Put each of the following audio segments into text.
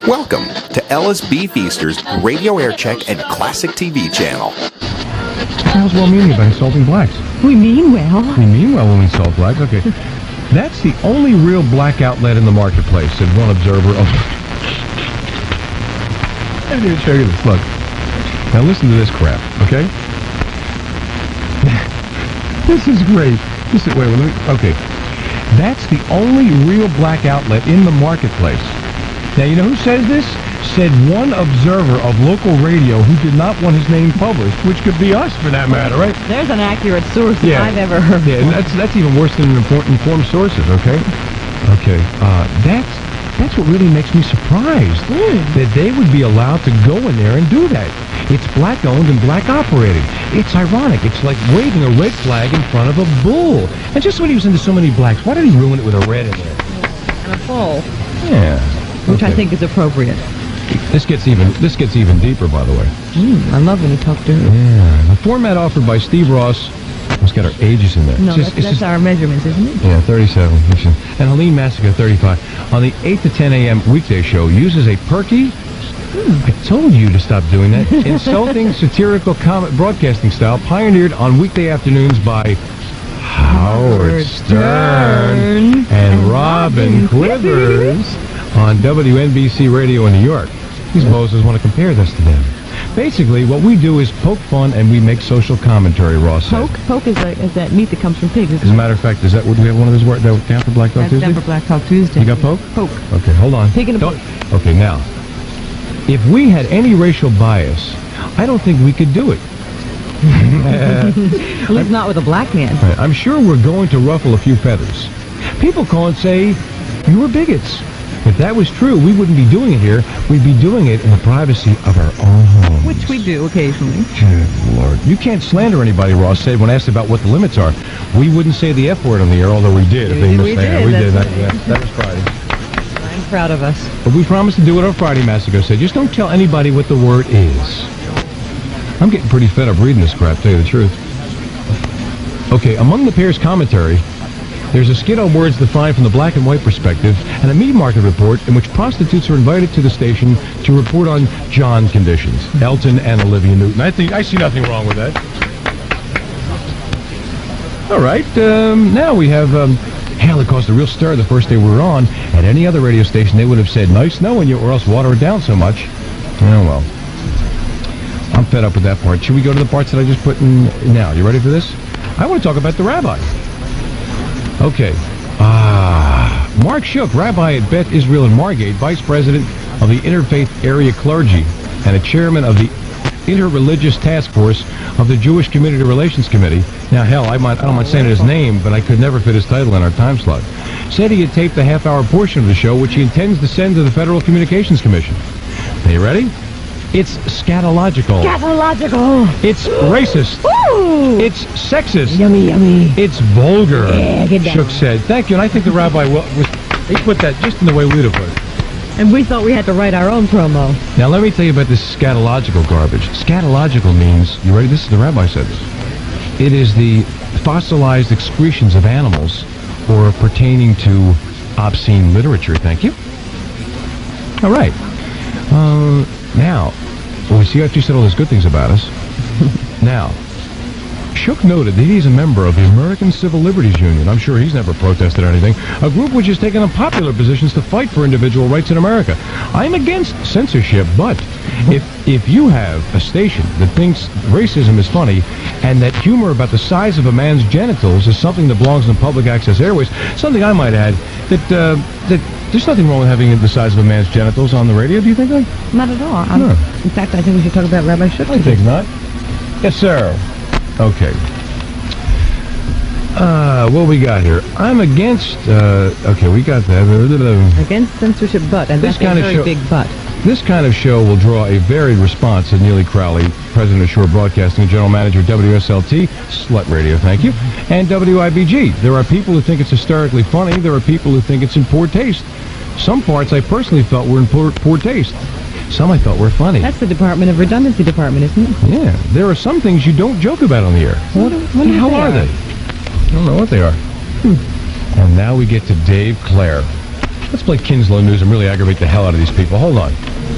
Welcome to LSB Feaster's Radio Aircheck and Classic TV channel. How's well meaning about insulting blacks? We mean well. We mean well when we insult blacks. Okay. That's the only real black outlet in the marketplace, said one observer of... I need to show you this. Look. Now listen to this crap, okay? This is great. Okay. That's the only real black outlet in the marketplace. Now, you know who says this? Said one observer of local radio who did not want his name published, which could be us for that matter, right? There's an accurate source that I've ever heard. Yeah, and that's even worse than informed sources, okay? Okay, that's what really makes me surprised, that they would be allowed to go in there and do that. It's black-owned and black-operated. It's ironic. It's like waving a red flag in front of a bull. And just when he was into so many blacks, why did he ruin it with a red in there? And a bull. Yeah. Which I think is appropriate. This gets even deeper, by the way. I love when you talk to her. Yeah. The format offered by Steve Ross. Let's get our ages in there. No, that's our measurements, isn't it? Yeah, 37. And Helene, Masiko, 35. On the 8 to 10 a.m. weekday show, uses a perky... I told you to stop doing that. Insulting, satirical broadcasting style pioneered on weekday afternoons by Howard Stern and Robin Quivers on WNBC radio in New York. These bozos want to compare this to them. Basically, what we do is poke fun and we make social commentary, Ross said. Poke is that meat that comes from pigs. As a matter of fact, do we have one of those words down for Black Dog Tuesday? That's down for Black Dog Tuesday. You got poke? Poke. Okay, hold on. Pig and a poke. Okay, now, if we had any racial bias, I don't think we could do it. At least not with a black man. I'm sure we're going to ruffle a few feathers. People call and say, you were bigots. If that was true, we wouldn't be doing it here. We'd be doing it in the privacy of our own homes. Which we do occasionally. Good Lord. You can't slander anybody, Ross said when asked about what the limits are. We wouldn't say the F word on the air, although we did. We did. That was Friday. I'm proud of us. But we promised to do it on Friday, Masiko said. Just don't tell anybody what the word is. I'm getting pretty fed up reading this crap, to tell you the truth. Okay, among the pair's commentary, there's a skit on words defined from the black and white perspective, and a meat market report in which prostitutes are invited to the station to report on John conditions. Elton and Olivia Newton. I see nothing wrong with that. All right, now we have, hell, it caused a real stir the first day we were on. At any other radio station, they would have said, nice knowing you, or else water it down so much. Oh, well. I'm fed up with that part. Should we go to the parts that I just put in now? You ready for this? I want to talk about the rabbi. Okay. Mark Shook, rabbi at Beth Israel in Margate, vice president of the Interfaith Area Clergy, and a chairman of the Interreligious Task Force of the Jewish Community Relations Committee. Now, hell, I don't mind saying his name, but I could never fit his title in our time slot. Said he had taped a half-hour portion of the show, which he intends to send to the Federal Communications Commission. Are you ready? It's scatological. Scatological. It's racist. Ooh. It's sexist. Yummy, yummy. It's vulgar. Yeah, get down. Shook said. Thank you, and I think the rabbi he put that just in the way we'd have put it. And we thought we had to write our own promo. Now, let me tell you about this scatological garbage. Scatological means, you ready? This is the rabbi said this. It is the fossilized excretions of animals or pertaining to obscene literature. Thank you. All right. Now, we see after you said all those good things about us. Now, Shook noted that he's a member of the American Civil Liberties Union. I'm sure he's never protested anything. A group which has taken unpopular positions to fight for individual rights in America. I'm against censorship, but if you have a station that thinks racism is funny and that humor about the size of a man's genitals is something that belongs in the public access airways, something I might add, that there's nothing wrong with having the size of a man's genitals on the radio, do you think? Not at all. No. In fact, I think we should talk about Rabbi Shook. I think not. Yes, sir. Okay. What we got here? I'm against, okay, we got that. Against censorship, but, and that's a very big but. This kind of show will draw a varied response, said Neely Crowley, president of Shore Broadcasting and general manager of WSLT, Slut Radio, thank you, and WIBG. There are people who think it's hysterically funny. There are people who think it's in poor taste. Some parts I personally felt were in poor taste. Some I thought were funny. That's the Department of Redundancy Department, isn't it? Yeah. There are some things you don't joke about on the air. How are they? I don't know what they are. And now we get to Dave Clare. Let's play Kinslow News and really aggravate the hell out of these people. Hold on.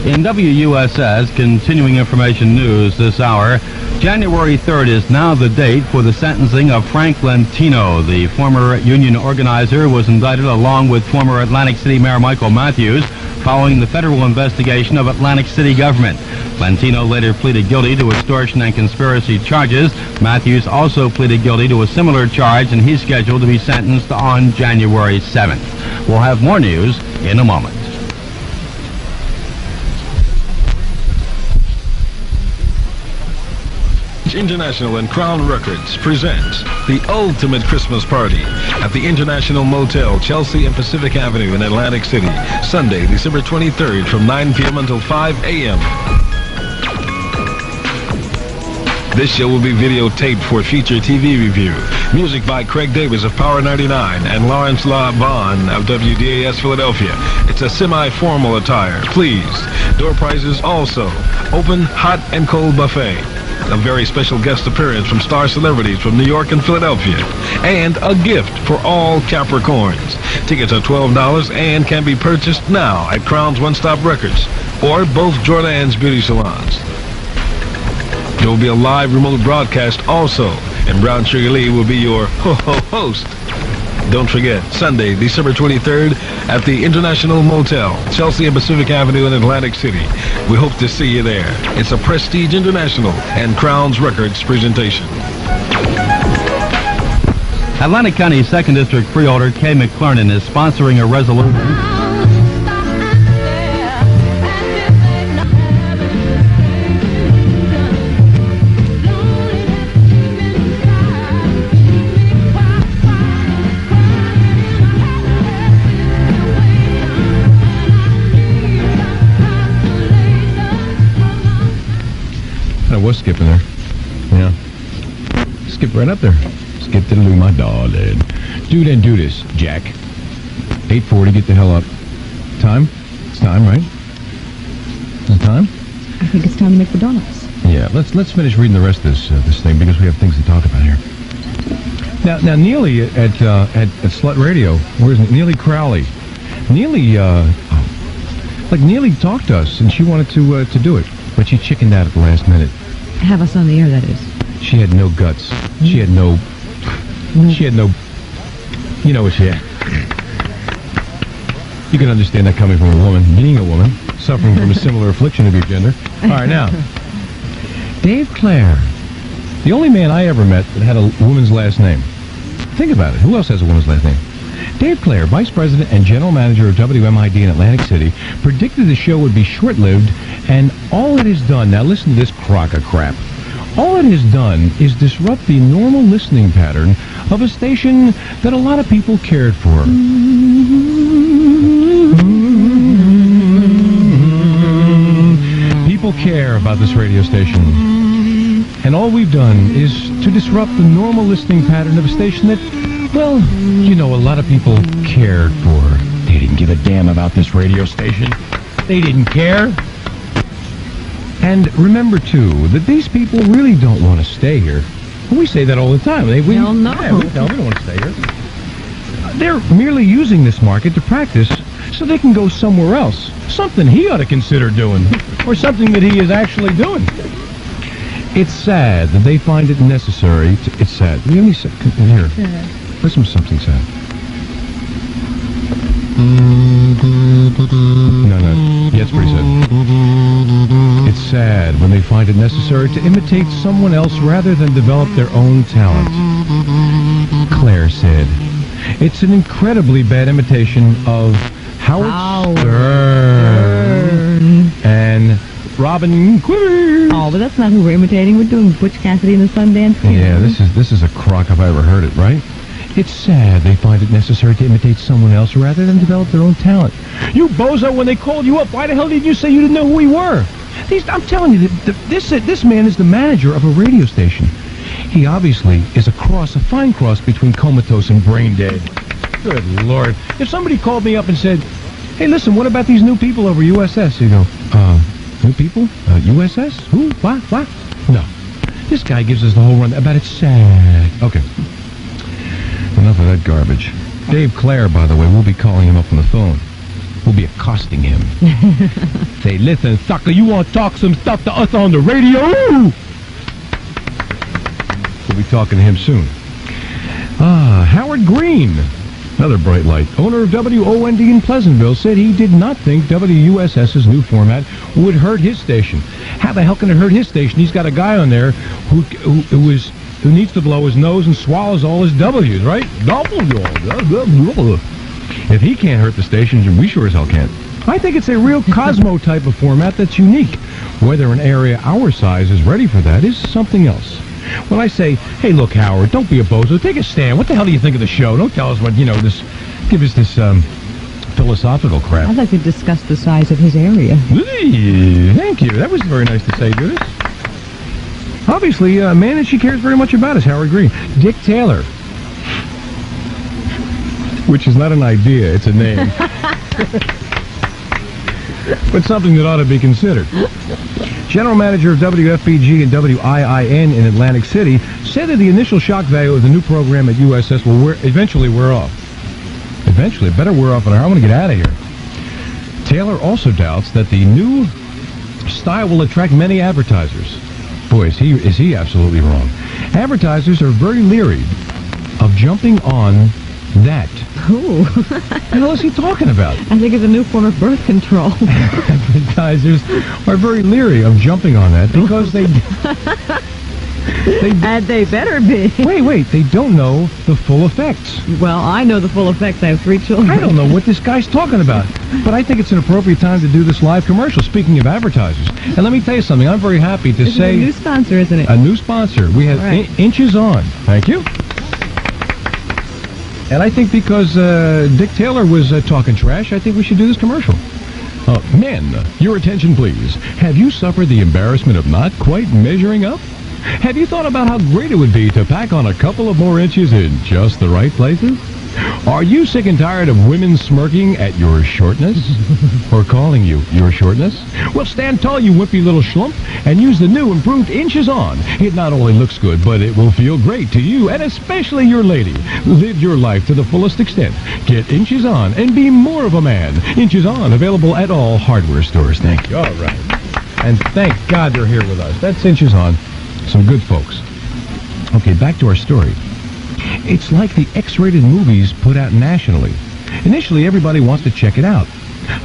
In WUSS, continuing information news this hour, January 3rd is now the date for the sentencing of Frank Lentino. The former union organizer was indicted along with former Atlantic City Mayor Michael Matthews following the federal investigation of Atlantic City government. Lentino later pleaded guilty to extortion and conspiracy charges. Matthews also pleaded guilty to a similar charge, and he's scheduled to be sentenced on January 7th. We'll have more news in a moment. International and Crown Records presents the ultimate Christmas party at the International Motel, Chelsea and Pacific Avenue in Atlantic City, Sunday, December 23rd from 9 p.m. until 5 a.m. This show will be videotaped for feature TV review. Music by Craig Davis of Power 99 and Lawrence LaVaughn of WDAS Philadelphia. It's a semi-formal attire. Please. Door prizes also. Open, hot, and cold buffet. A very special guest appearance from star celebrities from New York and Philadelphia. And a gift for all Capricorns. Tickets are $12 and can be purchased now at Crown's One Stop Records or both Jordan's beauty salons. There will be a live remote broadcast also, and Brown Sugar Lee will be your host. Don't forget, Sunday, December 23rd at the International Motel, Chelsea and Pacific Avenue in Atlantic City. We hope to see you there. It's a Prestige International and Crown's Records presentation. Atlantic County 2nd District Freeholder Kay McClernand is sponsoring a resolution. I was skipping there. Yeah. Skip right up there. Skip to the loo, my darling. Dude and do this, Jack. 8:40, get the hell up. Time? It's time, right? Is it time? I think it's time to make the donuts. Yeah, let's finish reading the rest of this thing because we have things to talk about here. Now Neely at Slut Radio, where's Neely Crowley? Neely talked to us and she wanted to do it, but she chickened out at the last minute. Have us on the air, that is. She had no guts. She had no, you know what she had. You can understand that coming from a woman, being a woman, suffering from a similar affliction of your gender. All right, now, Dave Clare, the only man I ever met that had a woman's last name. Think about it. Who else has a woman's last name? Dave Clare, Vice President and General Manager of WMID in Atlantic City, predicted the show would be short-lived, and all it has done, now listen to this crock of crap, all it has done is disrupt the normal listening pattern of a station that a lot of people cared for. People care about this radio station. And all we've done is to disrupt the normal listening pattern of a station that, well, you know, a lot of people cared for. They didn't give a damn about this radio station. They didn't care. And remember, too, that these people really don't want to stay here. We say that all the time. Hell no. Yeah, we don't want to stay here. They're merely using this market to practice so they can go somewhere else. Something he ought to consider doing. Or something that he is actually doing. It's sad that they find it necessary to... It's sad. Let me say... Here. Listen to something sad. No. Yeah, it's pretty sad. It's sad when they find it necessary to imitate someone else rather than develop their own talent. Claire said, it's an incredibly bad imitation of Howard Stern and Robin Quimby. Oh, but that's not who we're imitating. We're doing Butch Cassidy and the Sundance Kid. Yeah, this is a crock if I ever heard it, right? It's sad they find it necessary to imitate someone else rather than develop their own talent. You bozo, when they called you up, why the hell did you say you didn't know who we were? I'm telling you, this man is the manager of a radio station. He obviously is a fine cross between comatose and brain dead. Good Lord. If somebody called me up and said, hey, listen, what about these new people over USS? You go, new people? USS? Who? What? No. This guy gives us the whole run about it's sad. Okay. Enough of that garbage. Dave Clare, by the way, we'll be calling him up on the phone. will be accosting him. Say, listen, sucker, you want to talk some stuff to us on the radio? We'll be talking to him soon. Howard Green, another bright light, owner of WOND in Pleasantville, said he did not think WUSS's new format would hurt his station. How the hell can it hurt his station? He's got a guy on there who needs to blow his nose and swallows all his W's, right? If he can't hurt the station, we sure as hell can't. I think it's a real Cosmo type of format that's unique. Whether an area our size is ready for that is something else. When I say, hey, look, Howard, don't be a bozo. Take a stand. What the hell do you think of the show? Don't tell us what, give us this philosophical crap. I'd like to discuss the size of his area. Thank you. That was very nice to say, Judith. Obviously, a man that she cares very much about is Howard Green. Dick Taylor. Which is not an idea, it's a name. But something that ought to be considered. General manager of WFBG and WIIN in Atlantic City said that the initial shock value of the new program at USS will eventually wear off. Eventually, it better wear off, and I want to get out of here. Taylor also doubts that the new style will attract many advertisers. Boy, is he absolutely wrong. Advertisers are very leery of jumping on that. Ooh. What the hell is he talking about? I think it's a new form of birth control. Advertisers are very leery of jumping on that because they And they better be. Wait, they don't know the full effects. Well, I know the full effects. I have 3 children. I don't know what this guy's talking about. But I think it's an appropriate time to do this live commercial, speaking of advertisers. And let me tell you something. I'm very happy to say... This is a new sponsor, isn't it? A new sponsor. We have Inches On. Thank you. And I think because Dick Taylor was talking trash, I think we should do this commercial. Men, your attention please. Have you suffered the embarrassment of not quite measuring up? Have you thought about how great it would be to pack on a couple of more inches in just the right places? Are you sick and tired of women smirking at your shortness? Or calling you your shortness? Well, stand tall, you wimpy little schlump, and use the new improved Inches On. It not only looks good, but it will feel great to you, and especially your lady. Live your life to the fullest extent. Get Inches On and be more of a man. Inches On, available at all hardware stores. Thank you. All right. And thank God they're here with us. That's Inches On. Some good folks. Okay, back to our story. It's like the X-rated movies put out nationally. Initially, everybody wants to check it out.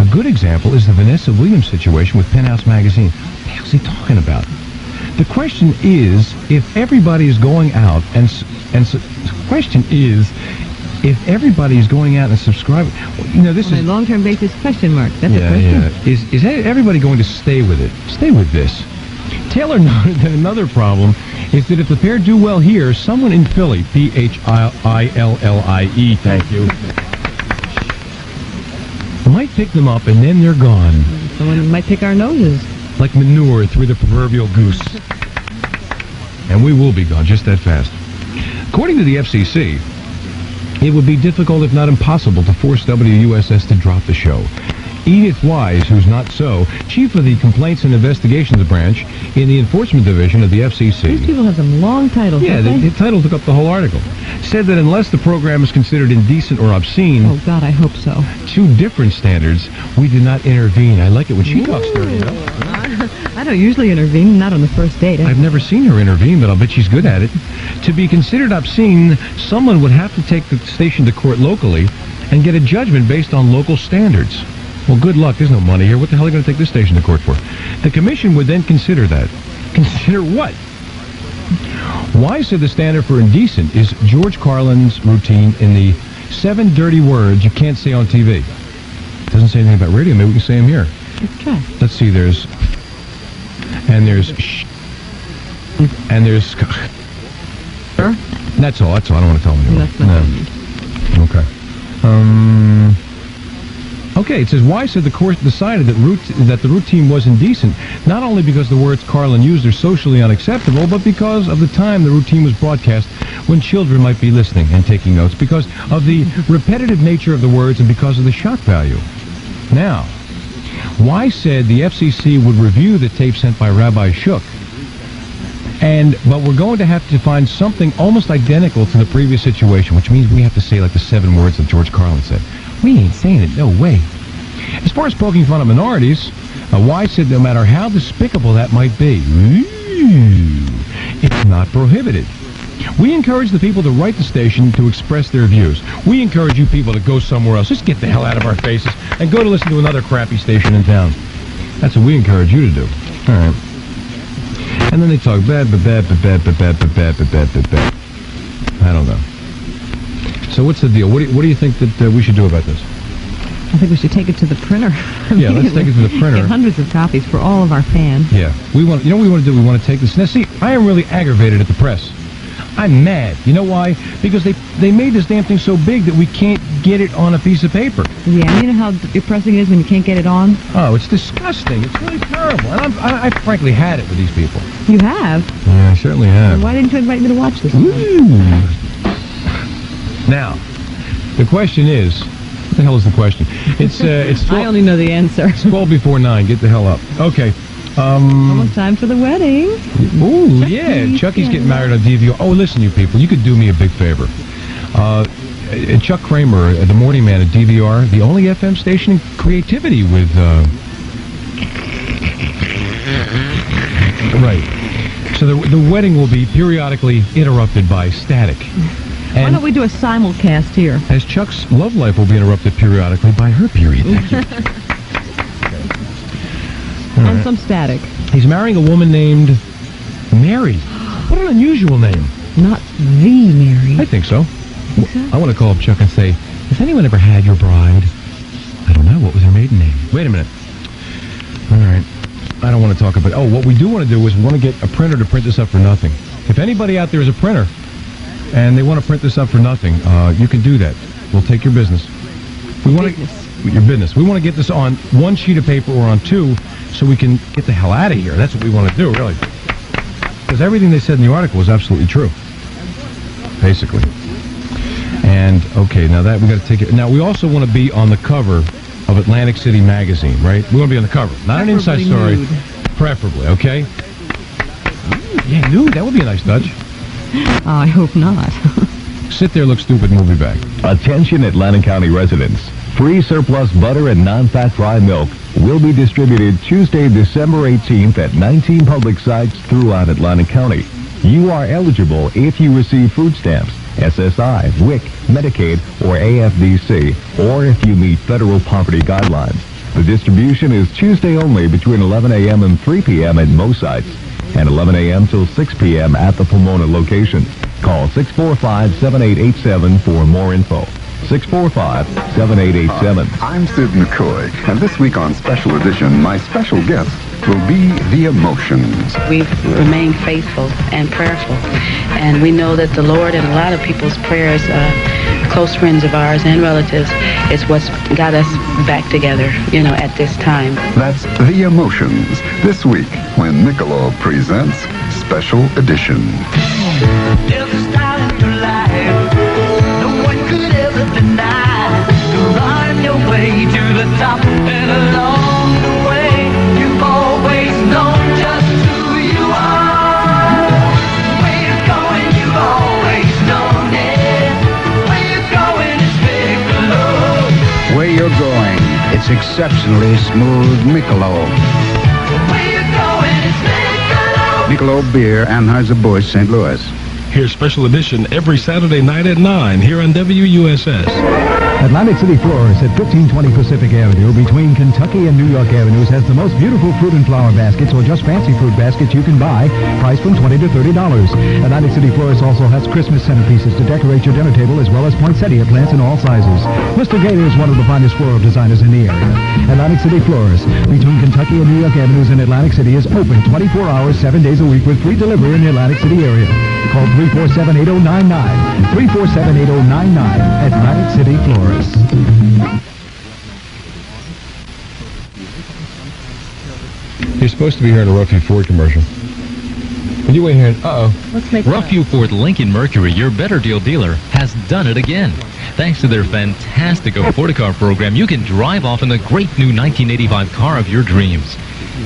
A good example is the Vanessa Williams situation with Penthouse Magazine. What the hell's he talking about? The question is, if everybody is going out and the question is, if everybody is going out and subscribing, this On is a long-term basis, question mark. That's the question. Is everybody going to stay with it? Stay with this. Taylor noted that another problem is that if the pair do well here, someone in Philly, Phillie, thank you, might pick them up and then they're gone. Someone might pick our noses. Like manure through the proverbial goose. And we will be gone just that fast. According to the FCC, it would be difficult, if not impossible, to force WUSS to drop the show. Edith Wise, who's not so, chief of the Complaints and Investigations Branch in the Enforcement Division of the FCC. These people have some long titles. Yeah, the title took up the whole article. Said that unless the program is considered indecent or obscene... Oh, God, I hope so. 2 different standards, we did not intervene. I like it when she talks dirty, I don't usually intervene, not on the first date. I've never seen her intervene, but I'll bet she's good at it. To be considered obscene, someone would have to take the station to court locally and get a judgment based on local standards. Well, good luck. There's no money here. What the hell are you going to take this station to court for? The commission would then consider that. Consider what? Wise said the standard for indecent is George Carlin's routine in the 7 dirty words you can't say on TV. It doesn't say anything about radio. Maybe we can say them here. Let's try. Let's see. There's and there's Sure? That's all. I don't want to tell them anymore. That's not Okay. Okay, it says, Wise said the court decided that the routine was indecent, not only because the words Carlin used are socially unacceptable, but because of the time the routine was broadcast when children might be listening and taking notes, because of the repetitive nature of the words and because of the shock value. Now, Wise said the FCC would review the tape sent by Rabbi Shook, but we're going to have to find something almost identical to the previous situation, which means we have to say like the 7 words that George Carlin said. We ain't saying it, no way. As far as poking fun at minorities, WUSS said no matter how despicable that might be, it's not prohibited. We encourage the people to write the station to express their views. We encourage you people to go somewhere else. Just get the hell out of our faces and go to listen to another crappy station in town. That's what we encourage you to do. All right. And then they talk bad. I don't know. So what's the deal? What do you think that we should do about this? I think we should take it to the printer. Yeah, let's take it to the printer. Get hundreds of copies for all of our fans. Yeah. We want. You know what we want to do? We want to take this. Now, see, I am really aggravated at the press. I'm mad. You know why? Because they made this damn thing so big that we can't get it on a piece of paper. Yeah, you know how depressing it is when you can't get it on? Oh, it's disgusting. It's really terrible. And I frankly had it with these people. You have? Yeah, I certainly have. Then why didn't you invite me to watch this? Now, the question is, what the hell is the question? It's 12, I only know the answer. It's 12 before 9. Get the hell up. Okay. Almost time for the wedding. Oh, yeah. Chucky's getting married on DVR. Oh, listen, you people. You could do me a big favor. Chuck Kramer, the morning man at DVR, the only FM station in creativity with... Right. So the wedding will be periodically interrupted by static. Why don't we do a simulcast here? As Chuck's love life will be interrupted periodically by her period. Thank you. And some static. He's marrying a woman named Mary. What an unusual name. Not the Mary. I think so. I want to call up Chuck and say, has anyone ever had your bride? I don't know. What was her maiden name? Wait a minute. All right. I don't want to talk about... Oh, what we do want to do is we want to get a printer to print this up for nothing. If anybody out there is a printer and they want to print this up for nothing, you can do that. We'll take your business. We want your business. We want to get this on one sheet of paper or on two so we can get the hell out of here. That's what we want to do, really. Because everything they said in the article is absolutely true. Basically. And, okay, now that we got to take it. Now, we also want to be on the cover of Atlantic City Magazine, right? We want to be on the cover. Not an inside story. Nude. Preferably, okay? Yeah, nude. That would be a nice touch. I hope not. Sit there, look stupid, and we'll be back. Attention Atlantic County residents. Free surplus butter and non-fat dry milk will be distributed Tuesday, December 18th at 19 public sites throughout Atlantic County. You are eligible if you receive food stamps, SSI, WIC, Medicaid, or AFDC, or if you meet federal poverty guidelines. The distribution is Tuesday only between 11 a.m. and 3 p.m. at most sites, and 11 a.m. till 6 p.m. at the Pomona location. Call 645-7887 for more info. 645-7887. I'm Sid McCoy, and this week on Special Edition, my special guest will be The Emotions. We've remained faithful and prayerful, and we know that the Lord and a lot of people's prayers, close friends of ours and relatives, is what's got us back together, at this time. That's The Emotions, this week when Michelob presents Special Edition. There's a style in your life no one could ever deny. To run your way to the top, and along the way you've always known just who you are. Where you're going, you've always known it. Where you're going is Michelob. Where you're going, it's exceptionally smooth Michelob. Where you're going is Michelob. Michelob Beer, Anheuser-Busch, St. Louis. Here's Special Edition every Saturday night at 9 here on WUSS. Atlantic City Florist at 1520 Pacific Avenue between Kentucky and New York Avenues has the most beautiful fruit and flower baskets or just fancy fruit baskets you can buy, priced from $20 to $30. Atlantic City Florist also has Christmas centerpieces to decorate your dinner table as well as poinsettia plants in all sizes. Mr. Gator is one of the finest floral designers in the area. Atlantic City Florist between Kentucky and New York Avenues in Atlantic City is open 24 hours, 7 days a week with free delivery in the Atlantic City area. Call 347-8099, 347-8099, Atlantic City Florist. You're supposed to be hearing a Rough U Ford commercial. But you ain't hearing... Let's make Rough U Ford Lincoln Mercury, your Better Deal dealer, has done it again. Thanks to their fantastic Afford-A-Car program, you can drive off in the great new 1985 car of your dreams.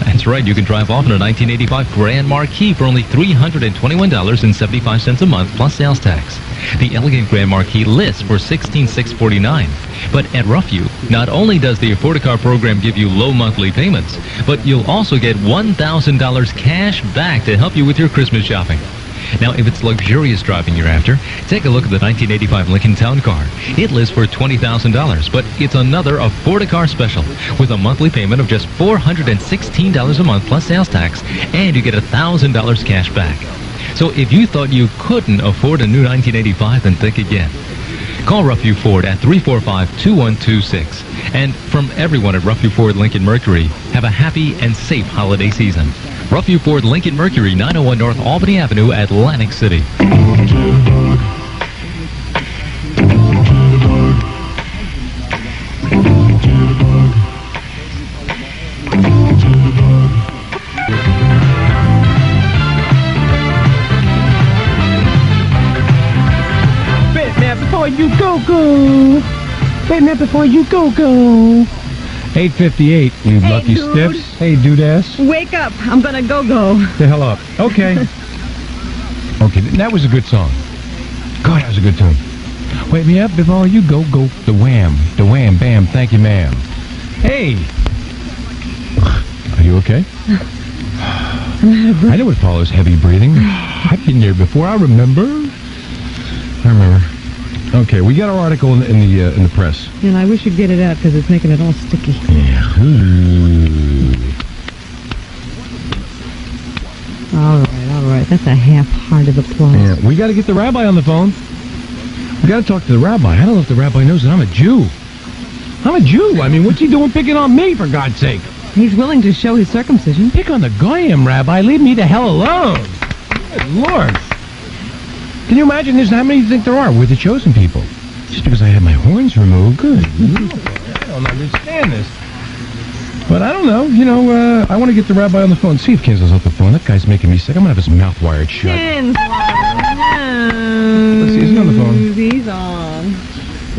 That's right. You can drive off in a 1985 Grand Marquis for only $321.75 a month plus sales tax. The elegant Grand Marquis lists for $16,649. But at Roughview, not only does the Afford-A-Car program give you low monthly payments, but you'll also get $1,000 cash back to help you with your Christmas shopping. Now, if it's luxurious driving you're after, take a look at the 1985 Lincoln Town Car. It lists for $20,000, but it's another Afford-A-Car special with a monthly payment of just $416 a month plus sales tax, and you get $1,000 cash back. So if you thought you couldn't afford a new 1985, then think again. Call Roughview Ford at 345-2126. And from everyone at Roughview Ford Lincoln Mercury, have a happy and safe holiday season. Roughview Ford Lincoln Mercury, 901 North Albany Avenue, Atlantic City. Before you go. Wait a minute before you go. 8:58, you Hey, lucky dude. stiffs. Hey, dude-ass. Wake up. I'm gonna go. The hell up. Okay. Okay, that was a good song. God, that was a good tune. Wake me up before you go. The wham, bam, thank you, ma'am. Hey. Are you okay? I know what follows heavy breathing. I've been there before. I remember. Okay, we got our article in the press. And I wish you'd get it out because it's making it all sticky. Yeah. All right. That's a half-hearted applause. Yeah, we got to get the rabbi on the phone. We got to talk to the rabbi. I don't know if the rabbi knows that I'm a Jew. I'm a Jew. I mean, what's he doing picking on me, for God's sake? He's willing to show his circumcision. Pick on the goyim, Rabbi. Leave me the hell alone. Good Lord. Can you imagine this? How many do you think there are? We're the chosen people. Just because I had my horns removed. Good Lord. I don't understand this. But I don't know. You know, I want to get the rabbi on the phone. See if Kinsley's off the phone. That guy's making me sick. I'm going to have his mouth wired shut. Let's see, is he on the phone? He's on.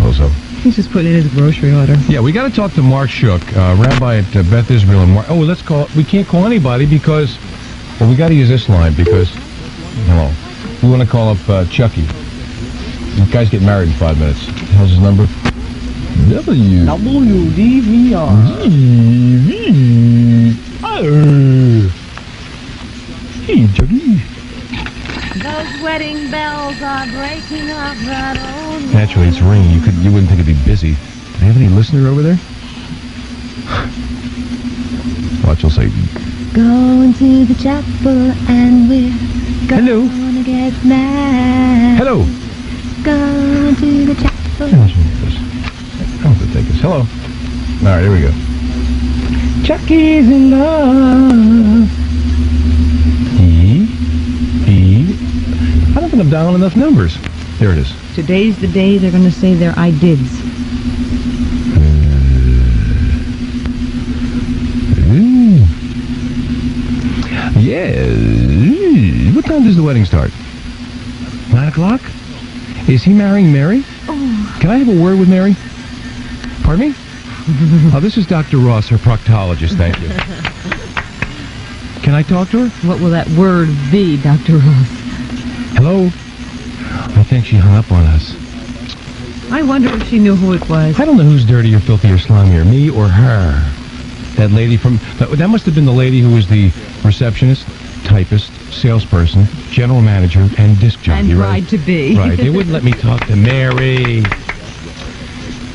Also. He's just putting in his grocery order. Yeah, we got to talk to Mark Shook, rabbi at Beth Israel. And let's call. We can't call anybody because, well, we got to use this line because, hello. We want to call up Chucky. The guy's getting married in 5 minutes. How's his number? WDVR. Hey, Chucky. Those wedding bells are breaking up that old. Naturally, it's ringing. You wouldn't think it'd be busy. Do you have any listener over there? Watch, you'll say. Going to the chapel and we're Hello. gonna get mad. Hello. Going to the chapel. I don't have to take this. Hello. All right, here we go. Chucky's in love. I don't think I'm dialing enough numbers. There it is. Today's the day they're going to say their I dids. Yeah. What time does the wedding start? 9 o'clock? Is he marrying Mary? Oh. Can I have a word with Mary? Pardon me? Oh, this is Dr. Ross, her proctologist. Thank you. Can I talk to her? What will that word be, Dr. Ross? Hello? I think she hung up on us. I wonder if she knew who it was. I don't know who's dirtier, filthier, slimier, me or her. That lady from... That must have been the lady who was the receptionist, typist, salesperson, general manager, and disc jockey, and right? tried to be. Right. They wouldn't let me talk to Mary.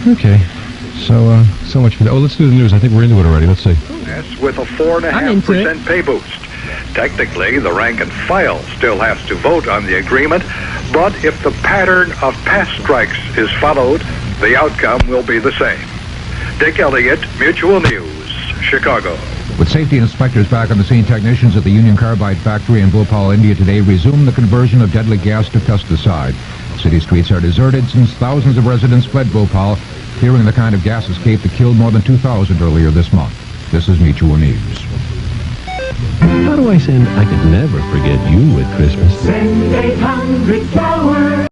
Okay. So much for that. Oh, let's do the news. I think we're into it already. Let's see. Yes, with a 4.5% pay boost. Technically, the rank and file still has to vote on the agreement, but if the pattern of past strikes is followed, the outcome will be the same. Dick Elliott, Mutual News, Chicago. With safety inspectors back on the scene, technicians at the Union Carbide factory in Bhopal, India today resumed the conversion of deadly gas to pesticide. City streets are deserted since thousands of residents fled Bhopal, fearing the kind of gas escape that killed more than 2,000 earlier this month. This is Mutual News. How do I send I could never forget you at Christmas? Send 800 flowers.